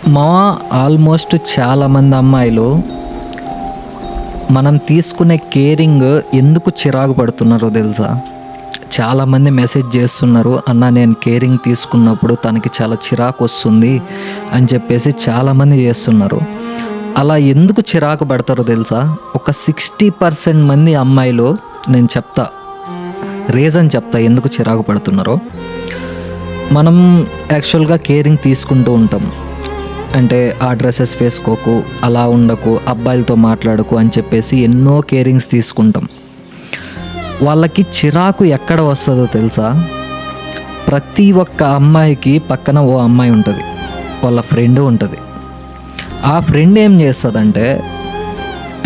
మా ఆల్మోస్ట్ చాలామంది అమ్మాయిలు మనం తీసుకునే కేరింగ్ ఎందుకు చిరాకు పడుతున్నారో తెలుసా? చాలామంది మెసేజ్ చేస్తున్నారు, అన్న నేను కేరింగ్ తీసుకున్నప్పుడు తనకి చాలా చిరాకు వస్తుంది అని చెప్పేసి చాలామంది చేస్తున్నారు. అలా ఎందుకు చిరాకు పడతారో తెలుసా? ఒక 60% మంది అమ్మాయిలు నేను చెప్తా, రీజన్ చెప్తా ఎందుకు చిరాకు పడుతున్నారో. మనం యాక్చువల్గా కేరింగ్ తీసుకుంటూ ఉంటాం, అంటే ఆ డ్రెస్సెస్ వేసుకోకు, అలా ఉండకు, అబ్బాయిలతో మాట్లాడకు అని చెప్పేసి ఎన్నో కేరింగ్స్ తీసుకుంటాం. వాళ్ళకి చిరాకు ఎక్కడ వస్తుందో తెలుసా? ప్రతి ఒక్క అమ్మాయికి పక్కన ఓ అమ్మాయి ఉంటుంది, వాళ్ళ ఫ్రెండ్ ఉంటుంది. ఆ ఫ్రెండ్ ఏం చేస్తుందంటే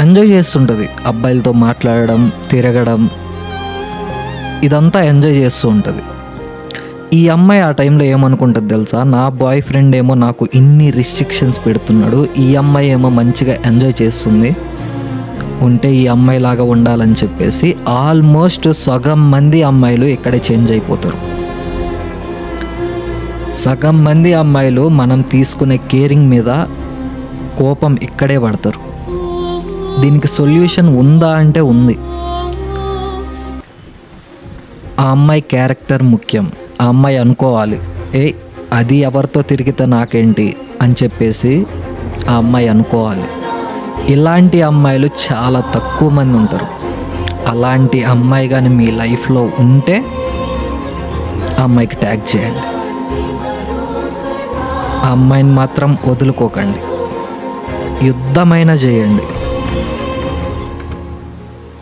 ఎంజాయ్ చేస్తుంటుంది, అబ్బాయిలతో మాట్లాడడం, తిరగడం, ఇదంతా ఎంజాయ్ చేస్తూ ఉంటుంది. ఈ అమ్మాయి ఆ టైంలో ఏమనుకుంటుంది తెలుసా? నా బాయ్ ఫ్రెండ్ ఏమో నాకు ఇన్ని రిస్ట్రిక్షన్స్ పెడుతున్నాడు, ఈ అమ్మాయి ఏమో మంచిగా ఎంజాయ్ చేస్తుంది, ఉంటే ఈ అమ్మాయి లాగా ఉండాలని చెప్పేసి ఆల్మోస్ట్ సగం మంది అమ్మాయిలు ఇక్కడే చేంజ్ అయిపోతారు. సగం మంది అమ్మాయిలు మనం తీసుకునే కేరింగ్ మీద కోపం ఇక్కడే పడతారు. దీనికి సొల్యూషన్ ఉందా అంటే ఉంది. ఆ అమ్మాయి క్యారెక్టర్ ముఖ్యం. ఆ అమ్మాయి అనుకోవాలి, అది ఎవరితో తిరిగితే నాకేంటి అని చెప్పేసి ఆ అమ్మాయి అనుకోవాలి. ఇలాంటి అమ్మాయిలు చాలా తక్కువ మంది ఉంటారు. అలాంటి అమ్మాయి కానీ మీ లైఫ్లో ఉంటే ఆ అమ్మాయికి ట్యాగ్ చేయండి. ఆ అమ్మాయిని మాత్రం వదులుకోకండి, యుద్ధమైనా చేయండి.